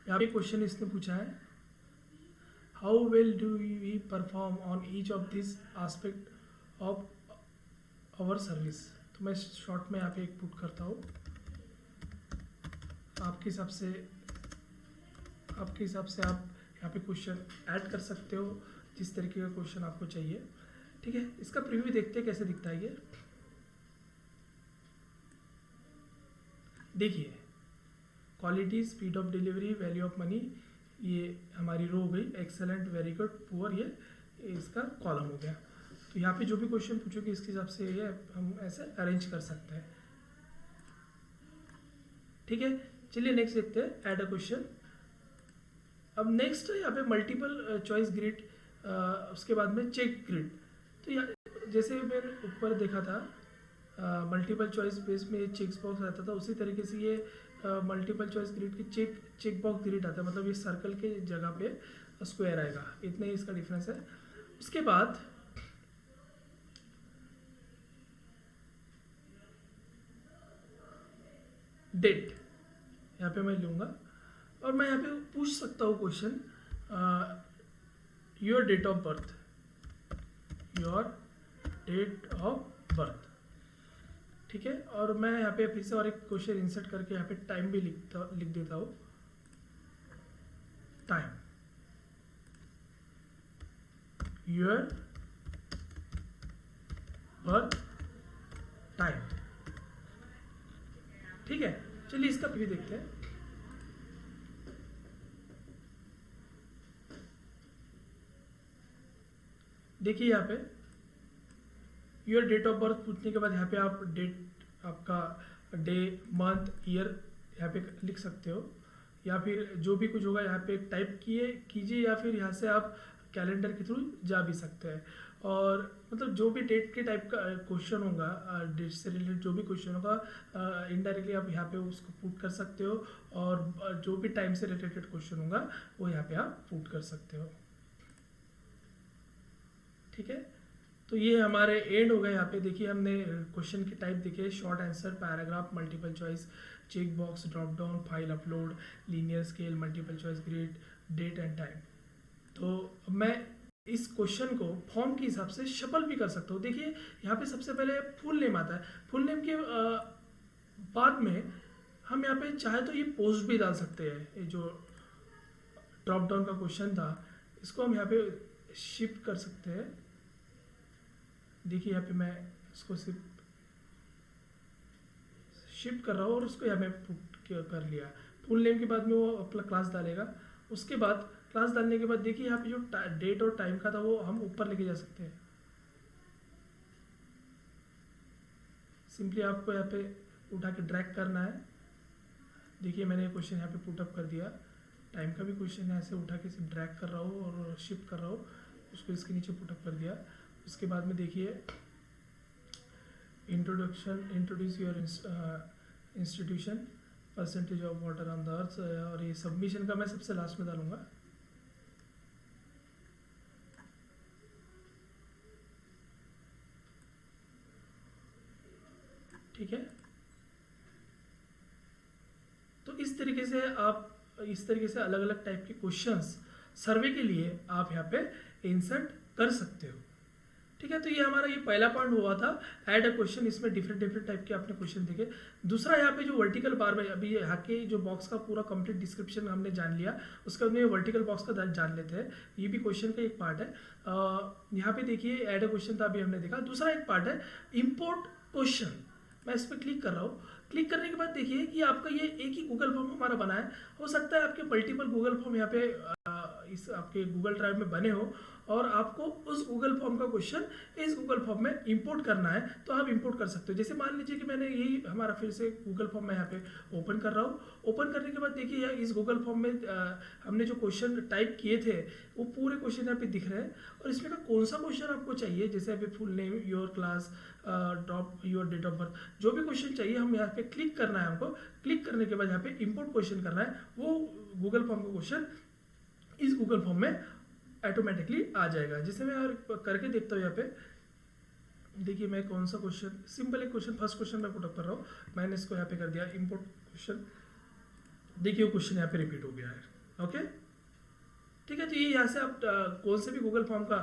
यहाँ पे क्वेश्चन इसने पूछा है, how well do we perform on each of this aspect of our service. तो मैं शॉर्ट में यहाँ पे एक पुट करता हूँ, आपके हिसाब से आप यहाँ पे क्वेश्चन ऐड कर सकते हो जिस तरीके का क्वेश्चन आपको चाहिए। ठीक है, इसका प्रीव्यू देखते हैं कैसे दिखता है ये। देखिए quality, speed of delivery, value of money, ये हमारी रो हो गई, एक्सेलेंट, वेरी गुड, पुअर, ये इसका कॉलम हो गया। तो यहाँ पे जो भी क्वेश्चन पूछोगे इसके हिसाब से ये हम ऐसे अरेंज कर सकते हैं। ठीक है, चलिए नेक्स्ट देखते हैं, ऐड अ क्वेश्चन। अब नेक्स्ट है यहाँ पे मल्टीपल चॉइस ग्रिड, उसके बाद में चेक ग्रिड। तो यहाँ जैसे मैंने ऊपर देखा था मल्टीपल चॉइस बेस में चेक बॉक्स रहता था, उसी तरीके से ये मल्टीपल चॉइस ग्रिड की चेक बॉक्स ग्रिड आता है, मतलब ये सर्कल के जगह पे स्क्वायर आएगा, इतना ही इसका डिफरेंस है। उसके बाद डेट यहाँ पे मैं लूँगा और मैं यहाँ पे पूछ सकता हूँ question, your date of birth, your date of birth. ठीक है, और मैं यहाँ पे फिर से और एक क्वेश्चन इंसर्ट करके यहाँ पे टाइम भी लिख देता हूँ, टाइम, योर बर्थ टाइम। ठीक है, चलिए इसका भी देखते हैं। देखिए यहाँ पे योर डेट ऑफ बर्थ पूछने के बाद यहाँ पे आप डेट आपका डे मंथ ईयर यहाँ पे लिख सकते हो, या फिर जो भी कुछ होगा यहाँ पे टाइप कीजिए, या फिर यहाँ से आप कैलेंडर के थ्रू जा भी सकते हैं। और मतलब जो भी डेट के टाइप का क्वेश्चन होगा, डेट से रिलेटेड जो भी क्वेश्चन होगा इनडायरेक्टली आप यहाँ पे उसको पुट कर सकते हो, और जो भी टाइम से रिलेटेड क्वेश्चन होगा वो यहाँ पे आप पुट कर सकते हो। ठीक है, तो ये हमारे एंड हो गए। यहाँ पे देखिए हमने क्वेश्चन की टाइप देखिए, short answer, paragraph, multiple choice, check box, drop down, file upload, linear scale, multiple choice, grade, date and time. तो मैं इस क्वेश्चन को फॉर्म के हिसाब से शफल भी कर सकता हूँ। देखिए यहाँ पे सबसे पहले फुल नेम आता है, फुल नेम के बाद में हम यहाँ पे चाहे तो ये पोस्ट भी डाल सकते हैं। ये जो ड्रॉप डाउन का क्वेश्चन था इसको हम यहाँ पे शिफ्ट कर सकते हैं। देखिए यहाँ पे मैं इसको सिर्फ शिफ्ट कर रहा हूँ और उसको यहाँ पे पुट कर लिया। फुल नेम के बाद में वो अपना क्लास डालेगा, उसके बाद क्लास डालने के बाद देखिए यहाँ पे जो डेट और टाइम का था वो हम ऊपर लेके जा सकते हैं। सिंपली आपको यहाँ पे उठा के ड्रैग करना है। देखिए मैंने क्वेश्चन यहाँ पे पुट अप कर दिया, टाइम का भी क्वेश्चन है, ऐसे उठा के सिर्फ ड्रैग कर रहा हूँ और शिफ्ट कर रहा हूँ, उसको इसके नीचे पुट अप कर दिया। उसके बाद में देखिए introduce your institution, percentage of water on the earth, और ये सबमिशन का मैं सबसे लास्ट में डालूंगा। ठीक है, तो इस तरीके से आप अलग अलग टाइप के क्वेश्चंस सर्वे के लिए आप यहाँ पे इंसर्ट कर सकते हो। ठीक है, तो ये हमारा ये पहला पॉइंट हुआ था, ऐड अ क्वेश्चन। इसमें डिफरेंट टाइप के आपने क्वेश्चन देखे। दूसरा यहाँ पे जो वर्टिकल बार में, अभी यहाँ के जो बॉक्स का पूरा कंप्लीट डिस्क्रिप्शन हमने जान लिया, उसके बाद में वर्टिकल बॉक्स का जान लेते हैं। ये भी क्वेश्चन का एक पार्ट है। यहाँ पे देखिए ऐड अ क्वेश्चन था, अभी हमने देखा। दूसरा एक पार्ट है इम्पोर्ट क्वेश्चन। मैं इस पर क्लिक कर रहा हूँ। क्लिक करने के बाद देखिए कि आपका ये एक ही गूगल फॉर्म हमारा बना है। हो सकता है आपके मल्टीपल गूगल फॉर्म यहाँ पे इस आपके गूगल ड्राइव में बने हो, और आपको उस गूगल फॉर्म का क्वेश्चन इस गूगल फॉर्म में इंपोर्ट करना है, तो आप इंपोर्ट कर सकते हो। जैसे मान लीजिए कि मैंने यही हमारा फिर से गूगल फॉर्म में यहाँ पे ओपन कर रहा हूँ। ओपन करने के बाद देखिए इस गूगल फॉर्म में हमने जो क्वेश्चन टाइप किए थे वो पूरे क्वेश्चन यहाँ पे दिख रहे हैं, और इसमें का कौन सा क्वेश्चन आपको चाहिए, जैसे अभी full name, your class, drop your date of birth, जो भी क्वेश्चन चाहिए हम यहाँ पे क्लिक करना है। हमको क्लिक करने के बाद यहाँ पे इंपोर्ट क्वेश्चन करना है। वो गूगल फॉर्म का क्वेश्चन इस गूगल फॉर्म में ऑटोमेटिकली आ जाएगा। जैसे मैं और करके देखता हूँ यहाँ पे, देखिए मैं कौन सा क्वेश्चन, सिंपल एक क्वेश्चन, फर्स्ट क्वेश्चन मैं पुटअप कर रहा हूँ। मैंने इसको यहाँ पे कर दिया इंपोर्ट क्वेश्चन। देखिए वो क्वेश्चन यहाँ पे रिपीट हो गया है। ओके, ठीक है, तो ये यहाँ से आप कौन से भी गूगल फॉर्म का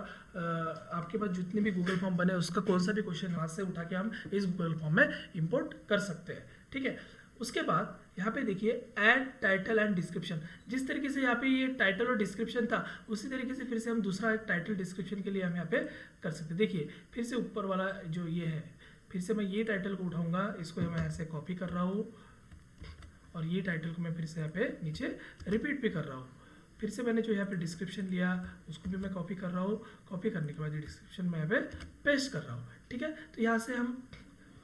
आपके पास जितने भी गूगल फॉर्म बने उसका कौन सा भी क्वेश्चन यहाँ से उठा के हम इस गूगल फॉर्म में इंपोर्ट कर सकते हैं। ठीक है, उसके बाद यहाँ पे देखिए ऐड टाइटल एंड डिस्क्रिप्शन। जिस तरीके से यहाँ पे ये टाइटल और डिस्क्रिप्शन था, उसी तरीके से फिर से हम दूसरा एक टाइटल डिस्क्रिप्शन के लिए हम यहाँ पे कर सकते हैं। देखिए फिर से ऊपर वाला जो ये है, फिर से मैं ये टाइटल को उठाऊंगा, इसको मैं ऐसे कॉपी कर रहा हूँ, और ये टाइटल को मैं फिर से यहाँ पे नीचे रिपीट भी कर रहा हूँ। फिर से मैंने जो यहाँ पे डिस्क्रिप्शन लिया उसको भी मैं कॉपी कर रहा हूँ। कॉपी करने के बाद ये डिस्क्रिप्शन मैं यहाँ पे पेस्ट कर रहा हूँ। ठीक है, तो यहाँ से हम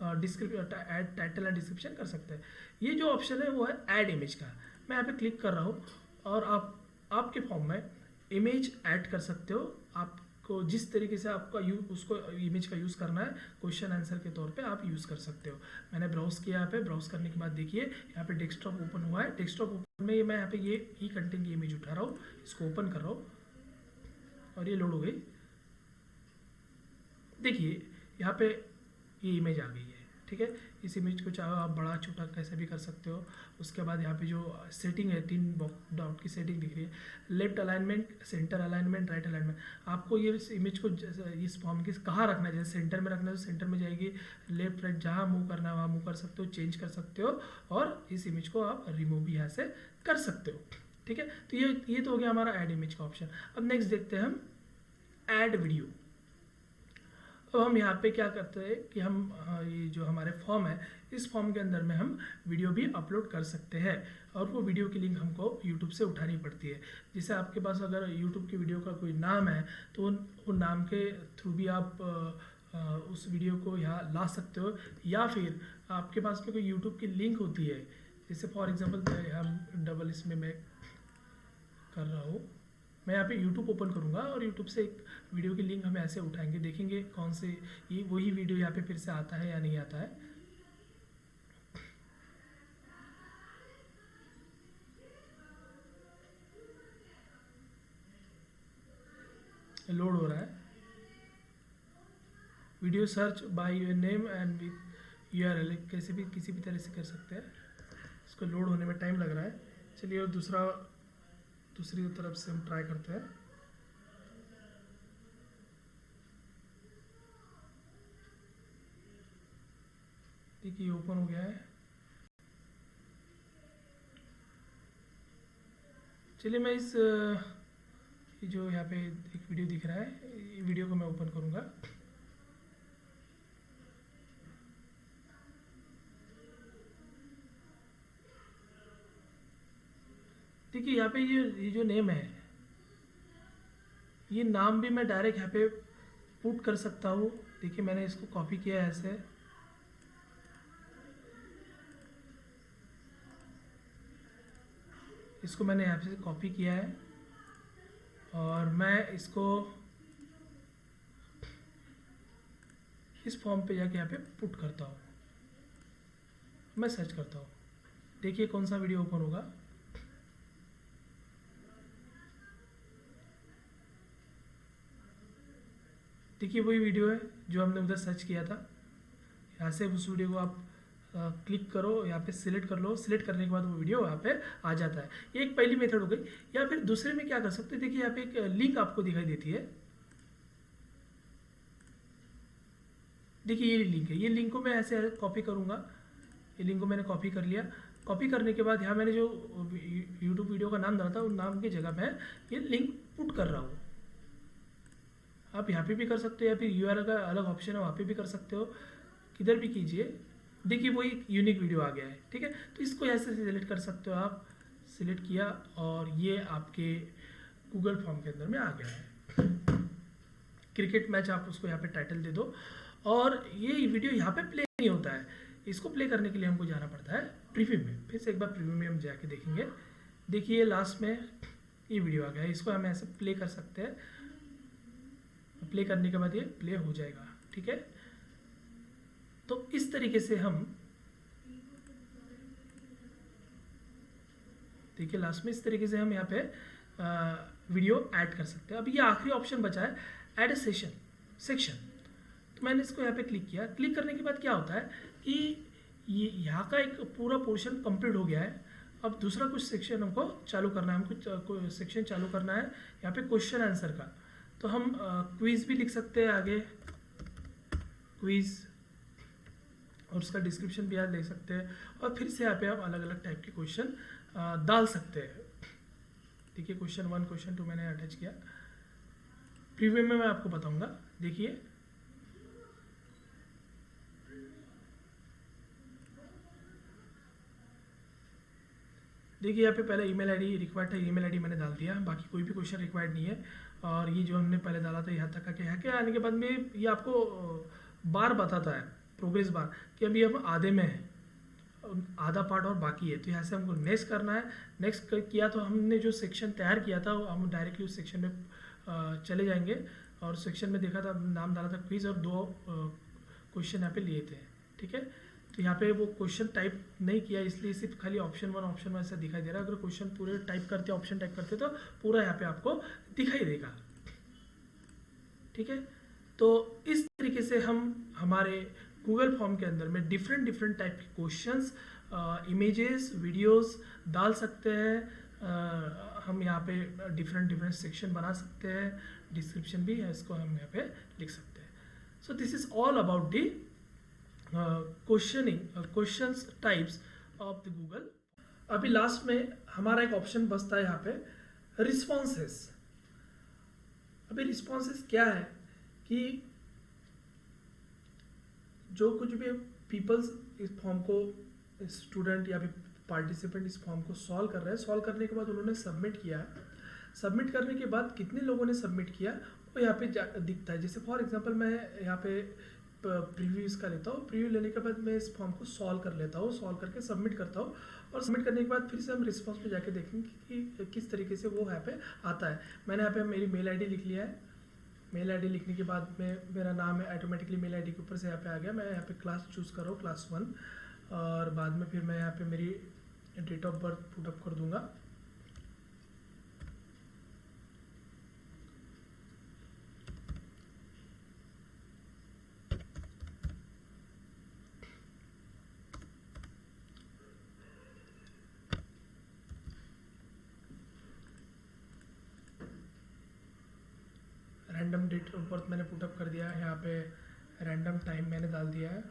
ऐड टाइटल एंड डिस्क्रिप्शन कर सकते हैं। ये जो ऑप्शन है वो है ऐड इमेज का। मैं यहाँ पे क्लिक कर रहा हूँ, और आपके फॉर्म में इमेज ऐड कर सकते हो। आपको जिस तरीके से आपका उसको इमेज का यूज़ करना है क्वेश्चन आंसर के तौर पे आप यूज़ कर सकते हो। मैंने ब्राउज़ किया, यहाँ पे ब्राउज़ करने के बाद देखिए यहाँ पे डेस्कटॉप ओपन हुआ है। डेस्कटॉप ओपन में मैं यहाँ पे ये ई कंटेंट की इमेज उठा रहा हूँ, इसको ओपन कर रहा हूँ, और ये लोड हो गई। देखिए यहाँ पे ये इमेज आ गई है। ठीक है, इस इमेज को चाहे आप बड़ा छोटा कैसे भी कर सकते हो। उसके बाद यहाँ पे जो सेटिंग है, 3 डॉट की सेटिंग दिख रही है, left alignment, centre alignment, right alignment. आपको ये इमेज को इस फॉर्म की कहाँ रखना है, जैसे सेंटर में रखना है तो सेंटर में जाएगी, लेफ्ट राइट जहाँ मूव करना है वहाँ मूव कर सकते हो, चेंज कर सकते हो, और इस इमेज को आप रिमूव भी यहाँ से कर सकते हो। ठीक है, तो ये तो हो गया हमारा ऐड इमेज का ऑप्शन। अब नेक्स्ट देखते हैं हम ऐड वीडियो। अब हम यहाँ पे क्या करते हैं कि हम ये जो हमारे फॉर्म है, इस फॉर्म के अंदर में हम वीडियो भी अपलोड कर सकते हैं, और वो वीडियो की लिंक हमको यूट्यूब से उठानी पड़ती है। जैसे आपके पास अगर यूट्यूब की वीडियो का कोई नाम है तो उन नाम के थ्रू भी आप उस वीडियो को यहाँ ला सकते हो, या फिर आपके पास में कोई यूट्यूब की लिंक होती है। जैसे फॉर एग्जांपल हम डबल इसमें मैं कर रहा हूँ, मैं यहाँ पे YouTube ओपन करूँगा और YouTube से एक वीडियो की लिंक हम ऐसे उठाएंगे, देखेंगे कौन से ये वही वीडियो यहाँ पे फिर से आता है या नहीं आता है। लोड हो रहा है। Video search by your name and with URL, कैसे भी किसी भी तरह से कर सकते हैं। इसको लोड होने में टाइम लग रहा है। चलिए और दूसरी तरफ से हम ट्राई करते हैं। देखिए ओपन हो गया है। चलिए मैं इस ये जो यहाँ पे एक वीडियो दिख रहा है, ये वीडियो को मैं ओपन करूँगा। देखिए यहाँ पे ये जो नेम है, ये नाम भी मैं डायरेक्ट यहाँ पे पुट कर सकता हूँ। देखिए मैंने इसको कॉपी किया है ऐसे, इसको मैंने यहाँ से कॉपी किया है और मैं इसको इस फॉर्म पे जाके यहाँ पे पुट करता हूँ। मैं सर्च करता हूँ, देखिए कौन सा वीडियो ओपन होगा। देखिए वही वीडियो है जो हमने उधर सर्च किया था। यहाँ से उस वीडियो को आप क्लिक करो, यहाँ पे सिलेक्ट कर लो। सिलेक्ट करने के बाद वो वीडियो यहाँ पे आ जाता है। ये एक पहली मेथड हो गई। या फिर दूसरे में क्या कर सकते हैं, देखिए यहाँ पे एक लिंक आपको दिखाई देती है। देखिए ये लिंक है, ये लिंक को मैं ऐसे कॉपी करूँगा। ये लिंक को मैंने कॉपी कर लिया। कॉपी करने के बाद यहाँ मैंने जो यूट्यूब वीडियो का नाम डाला था, उस नाम की जगह मैं ये लिंक पुट कर रहा हूँ। आप यहाँ पे भी कर सकते हो, या फिर URL का अलग ऑप्शन है वहाँ पे भी कर सकते हो, किधर भी कीजिए। देखिए वही यूनिक वीडियो आ गया है, ठीक है। तो इसको ऐसे सिलेक्ट कर सकते हो आप। सिलेक्ट किया और ये आपके गूगल फॉर्म के अंदर में आ गया है। क्रिकेट मैच आप उसको यहाँ पे टाइटल दे दो, और ये वीडियो यहाँ पे प्ले नहीं होता है। इसको प्ले करने के लिए हमको जाना पड़ता है प्रीव्यू में। फिर से एक बार प्रीव्यू में हम जाके देखेंगे। देखिए लास्ट में ये वीडियो आ गया है, इसको हम ऐसे प्ले कर सकते हैं। प्ले करने के बाद ये प्ले हो जाएगा, ठीक है। तो इस तरीके से हम देखिए लास्ट में इस तरीके से हम यहाँ पे वीडियो ऐड कर सकते हैं। अब ये आखिरी ऑप्शन बचा है, ऐड ए सेक्शन। तो मैंने इसको यहाँ पे क्लिक किया। क्लिक करने के बाद क्या होता है कि ये यहाँ का एक पूरा पोर्शन कंप्लीट हो गया है। अब दूसरा कुछ सेक्शन हमको चालू करना है। हमको सेक्शन चालू करना है यहाँ पे क्वेश्चन आंसर का। तो हम क्विज़ भी लिख सकते हैं आगे, क्विज़, और उसका डिस्क्रिप्शन भी यहाँ ले सकते हैं। और फिर से यहाँ पे हम अलग अलग टाइप के क्वेश्चन डाल सकते हैं। देखिए क्वेश्चन 1, क्वेश्चन 2 मैंने अटैच किया। प्रीव्यू में मैं आपको बताऊंगा। देखिए यहाँ पे पहले ईमेल आईडी रिक्वायर्ड था, ईमेल आईडी मैंने डाल दिया। बाकी कोई भी क्वेश्चन रिक्वायर्ड नहीं है। और ये जो हमने पहले डाला था यहाँ तक आके, यहाँ के आने के बाद में ये आपको बार बताता है, प्रोग्रेस बार, कि अभी हम आधे में है, आधा पार्ट और बाकी है। तो यहाँ से हमको नेक्स्ट करना है। नेक्स्ट किया तो हमने जो सेक्शन तैयार किया था हम डायरेक्टली उस सेक्शन में चले जाएंगे। और सेक्शन में देखा था, नाम डाला था क्विज, और 2 क्वेश्चन यहाँ पे लिए थे, ठीक है। तो यहाँ पे वो क्वेश्चन टाइप नहीं किया, इसलिए सिर्फ खाली ऑप्शन 1 ऑप्शन 1 ऐसा दिखाई दे रहा है। अगर क्वेश्चन पूरे टाइप करते, ऑप्शन टाइप करते, तो पूरा यहाँ पे आपको दिखाई देगा, ठीक है। तो इस तरीके से हम हमारे गूगल फॉर्म के अंदर में डिफरेंट टाइप के क्वेश्चंस, इमेजेस, वीडियोस डाल सकते हैं। हम यहाँ पे डिफरेंट सेक्शन बना सकते हैं। डिस्क्रिप्शन भी है, इसको हम यहाँ पे लिख सकते हैं। So this is all about the questions types of the Google. अभी लास्ट में हमारा एक ऑप्शन बचता है यहाँ पे, रिस्पॉन्सेस। अभी रिस्पॉन्सेस क्या है कि जो कुछ भी पीपल्स इस फॉर्म को, स्टूडेंट या फिर पार्टिसिपेंट इस फॉर्म को सॉल्व कर रहे हैं, सॉल्व करने के बाद उन्होंने सबमिट किया है, सबमिट करने के बाद कितने लोगों ने सबमिट किया वो यहाँ पे दिखता है। जैसे फॉर एग्जांपल मैं यहाँ पे प्रीव्यू इसका लेता हूँ, प्रीव्यू लेने के बाद मैं इस फॉर्म को सॉल्व कर लेता हूँ, सॉल्व करके सबमिट करता हूँ, और सबमिट करने के बाद फिर से हम रिस्पॉन्स पे जाके देखेंगे कि किस तरीके से वो यहाँ पे आता है। मैंने यहाँ पे मेरी मेल आईडी लिख लिया है, मेल आईडी लिखने के बाद में मेरा नाम है ऑटोमेटिकली मेल आईडी के ऊपर से यहाँ पे आ गया। मैं यहाँ पे क्लास चूज़ कर रहा हूँ, क्लास 1, और बाद में फिर मैं यहाँ पे मेरी डेट ऑफ बर्थ पुटअप कर दूंगा। रैंडम डेट ऑफ बर्थ मैंने पुटअप कर दिया है, यहाँ पे रैंडम टाइम मैंने डाल दिया है।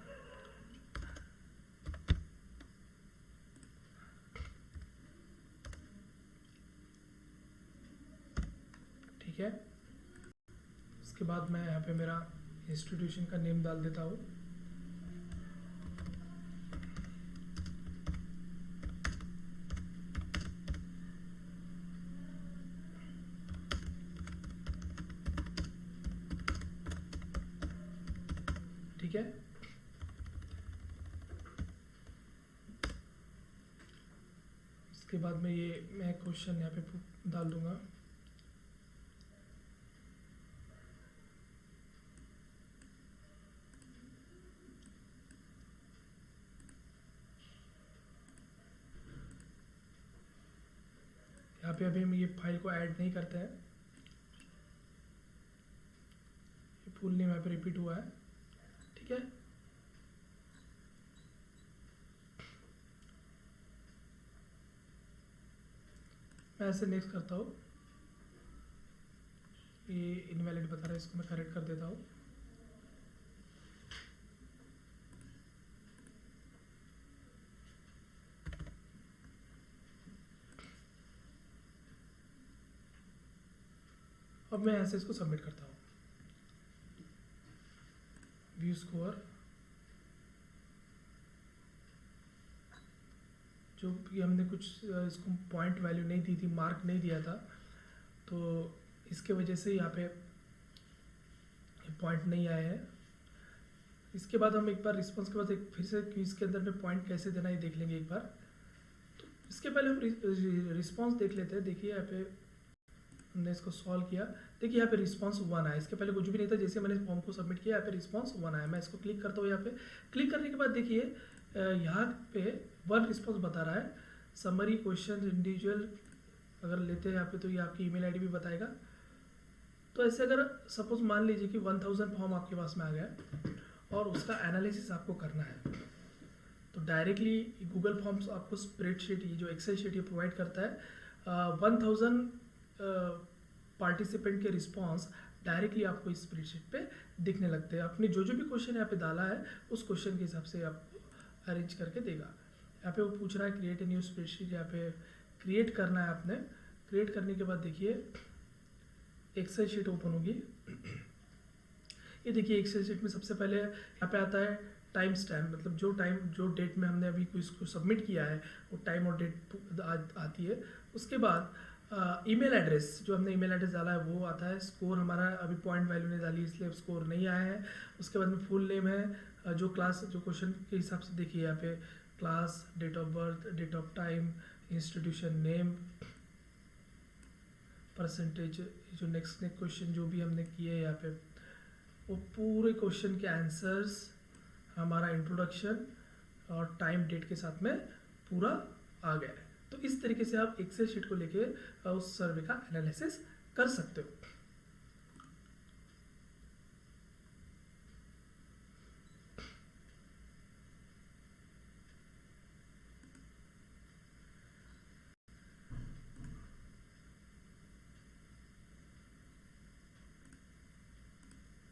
ठीक है, उसके बाद मैं यहाँ पे मेरा इंस्टीट्यूशन का नेम डाल देता हूँ। ठीक है, उसके बाद में मैं क्वेश्चन यहाँ पे डाल दूंगा। यहाँ पे अभी हम ये फाइल को ऐड नहीं करते हैं, फुल नेम यहाँ पे रिपीट हुआ है। ठीक है, मैं ऐसे नेक्स्ट करता हूँ, ये इनवैलिड बता रहा है, इसको मैं करेक्ट कर देता हूँ। अब मैं ऐसे इसको सबमिट करता हूँ। व्यू स्कोर, जो कि हमने कुछ इसको पॉइंट वैल्यू नहीं दी थी, मार्क नहीं दिया था, तो इसके वजह से यहाँ पे पॉइंट नहीं आए हैं। इसके बाद हम एक बार रिस्पॉन्स के बाद एक फिर से क्विज के अंदर में पॉइंट कैसे देना है देख लेंगे एक बार। तो इसके पहले हम रिस्पॉन्स देख लेते हैं। देखिए यहाँ पे हमने इसको सॉल्व किया, देखिए यहाँ पे रिस्पॉन्स 1 आया। इसके पहले कुछ भी नहीं था, जैसे मैंने फॉर्म को सबमिट किया यहाँ पे रिस्पॉन्स 1 आया। मैं इसको क्लिक करता हूँ, यहाँ पे क्लिक करने के बाद देखिए यहाँ पे 1 रिस्पॉन्स बता रहा है। समरी क्वेश्चन इंडिविजुअल अगर लेते हैं यहाँ पे तो ये आपकी ईमेल आईडी भी बताएगा। तो ऐसे अगर सपोज मान लीजिए कि 1000 फॉर्म आपके पास में आ गया और उसका एनालिसिस आपको करना है, तो डायरेक्टली गूगल फॉर्म्स आपको स्प्रेडशीट, ये जो एक्सेल शीट ये प्रोवाइड करता है। 1000 पार्टिसिपेंट के रिस्पॉन्स डायरेक्टली आपको इस स्प्रेडशीट पे दिखने लगते हैं। आपने जो भी क्वेश्चन यहाँ पे डाला है उस क्वेश्चन के हिसाब से आपको अरेंज करके देगा। यहाँ पे वो पूछ रहा है क्रिएट ए न्यू स्प्रेडशीट, यहाँ पे क्रिएट करना है आपने। क्रिएट करने के बाद देखिए एक्सेल शीट ओपन होगी। ये देखिए एक्सेल शीट में सबसे पहले यहाँ पे आता है टाइम स्टैम्प, मतलब जो डेट में हमने अभी इसको सबमिट किया है वो टाइम और डेट आती है। उसके बाद ईमेल एड्रेस, जो हमने ईमेल एड्रेस डाला है वो आता है। स्कोर हमारा अभी पॉइंट वैल्यू नहीं डाली इसलिए स्कोर नहीं आया है। उसके बाद में फुल नेम है, जो क्लास जो क्वेश्चन के हिसाब से देखिए यहाँ पे class, date of birth, date of time, institution name, percentage, जो नेक्स्ट क्वेश्चन जो भी हमने किए यहाँ पे वो पूरे क्वेश्चन के आंसर्स, हमारा इंट्रोडक्शन और टाइम डेट के साथ में पूरा आ गया है। तो इस तरीके से आप एक्सेल शीट को लेके उस सर्वे का एनालिसिस कर सकते हो।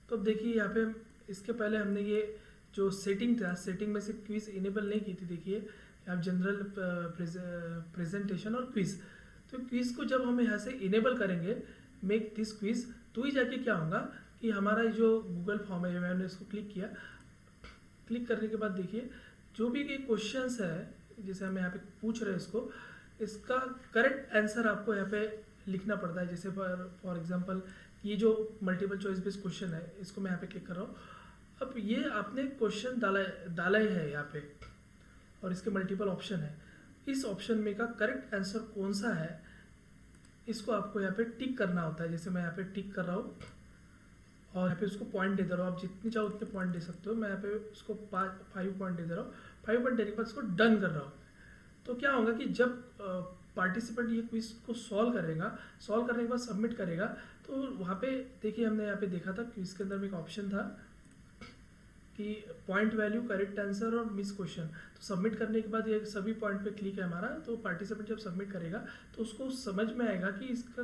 तो अब देखिए यहाँ पे इसके पहले हमने ये जो सेटिंग था, सेटिंग में से क्विज इनेबल नहीं की थी। देखिए आप जनरल प्रेजेंटेशन और क्विज, तो क्विज को जब हम यहाँ से इनेबल करेंगे मेक दिस क्विज, तो ही जाके क्या होगा कि हमारा जो गूगल फॉर्म है, मैंने इसको क्लिक किया क्लिक करने के बाद देखिए जो भी ये क्वेश्चंस है, जैसे हम यहाँ पे पूछ रहे हैं इसको, इसका करेक्ट आंसर आपको यहाँ पे लिखना पड़ता है। जैसे फॉर एग्जांपल ये जो मल्टीपल चॉइस बेस्ड क्वेश्चन है, इसको मैं यहाँ पे क्लिक कर रहा हूँ। अब ये आपने क्वेश्चन डाला ही है यहाँ पे और इसके मल्टीपल ऑप्शन है। इस ऑप्शन में का करेक्ट आंसर कौन सा है, इसको आपको यहाँ पे टिक करना होता है। जैसे मैं यहाँ पे टिक कर रहा हूँ और यहाँ पे उसको पॉइंट दे रहा हूँ। आप जितने चाहो उतने पॉइंट दे सकते हो। मैं यहाँ पे उसको 5 पॉइंट दे रहा हूँ। 5 पॉइंट देने के बाद इसको डन कर रहा हूँ। तो क्या होगा कि जब पार्टिसिपेंट ये क्विज को सॉल्व करने के बाद सबमिट करेगा, तो वहाँ पे देखिए हमने यहाँ पे देखा था क्विज के अंदर में एक ऑप्शन था कि पॉइंट वैल्यू, करेक्ट आंसर और मिस क्वेश्चन। तो सबमिट करने के बाद ये सभी पॉइंट पे क्लिक है हमारा। तो पार्टिसिपेंट जब सबमिट करेगा तो उसको समझ में आएगा कि इसका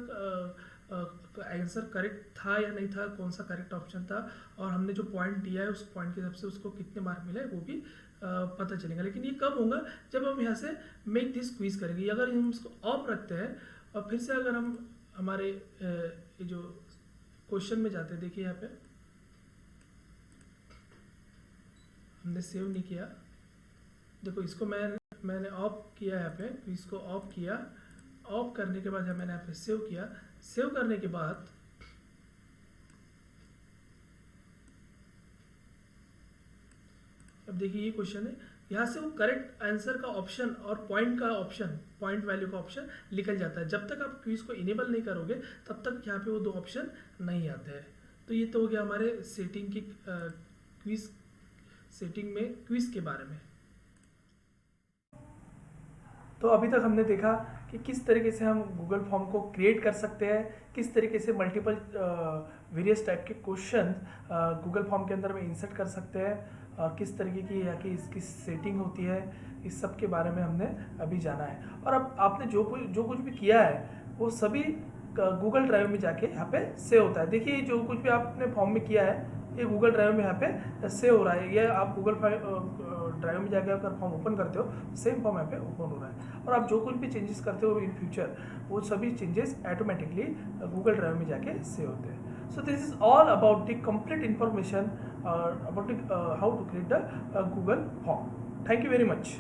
आंसर करेक्ट था या नहीं था, कौन सा करेक्ट ऑप्शन था, और हमने जो पॉइंट दिया है उस पॉइंट के हिसाब से उसको कितने मार्क मिले वो भी पता चलेगा। लेकिन ये कब होगा, जब हम यहाँ से मेक दिस क्विज करेंगे। अगर हम इसको ऑफ रखते हैं और फिर से अगर हम हमारे ये जो क्वेश्चन में जाते हैं, देखिए यहाँ पे हमने सेव नहीं किया। देखो इसको मैंने ऑफ किया यहाँ पे, इसको ऑफ किया। ऑफ करने के बाद मैंने यहाँ पे सेव किया। सेव करने के बाद अब देखिए ये क्वेश्चन है, यहाँ से वो करेक्ट आंसर का ऑप्शन और पॉइंट का ऑप्शन, पॉइंट वैल्यू का ऑप्शन निकल जाता है। जब तक आप क्विज को इनेबल नहीं करोगे तब तक यहाँ पे वो दो ऑप्शन नहीं आते हैं। तो ये तो हो गया हमारे सेटिंग की क्विज सेटिंग में क्विज के बारे में। तो अभी तक हमने देखा कि किस तरीके से हम गूगल फॉर्म को क्रिएट कर सकते हैं, किस तरीके से मल्टीपल वेरियस टाइप के क्वेश्चन गूगल फॉर्म के अंदर में इंसर्ट कर सकते हैं, किस तरीके की या कि इसकी सेटिंग होती है, इस सब के बारे में हमने अभी जाना है। और अब आपने जो कुछ भी किया है वो सभी गूगल ड्राइव में जाके यहाँ पे सेव होता है। देखिए जो कुछ भी आपने फॉर्म में किया है ये गूगल ड्राइव में यहाँ पे सेव हो रहा है। ये आप गूगल ड्राइव में जाके अगर फॉर्म ओपन करते हो, सेम फॉर्म यहाँ पे ओपन हो रहा है। और आप जो कुछ भी चेंजेस करते हो इन फ्यूचर, वो सभी चेंजेस ऑटोमेटिकली गूगल ड्राइव में जाके सेव होते हैं। So this is all about the complete information about how to create the Google form. Thank you very much.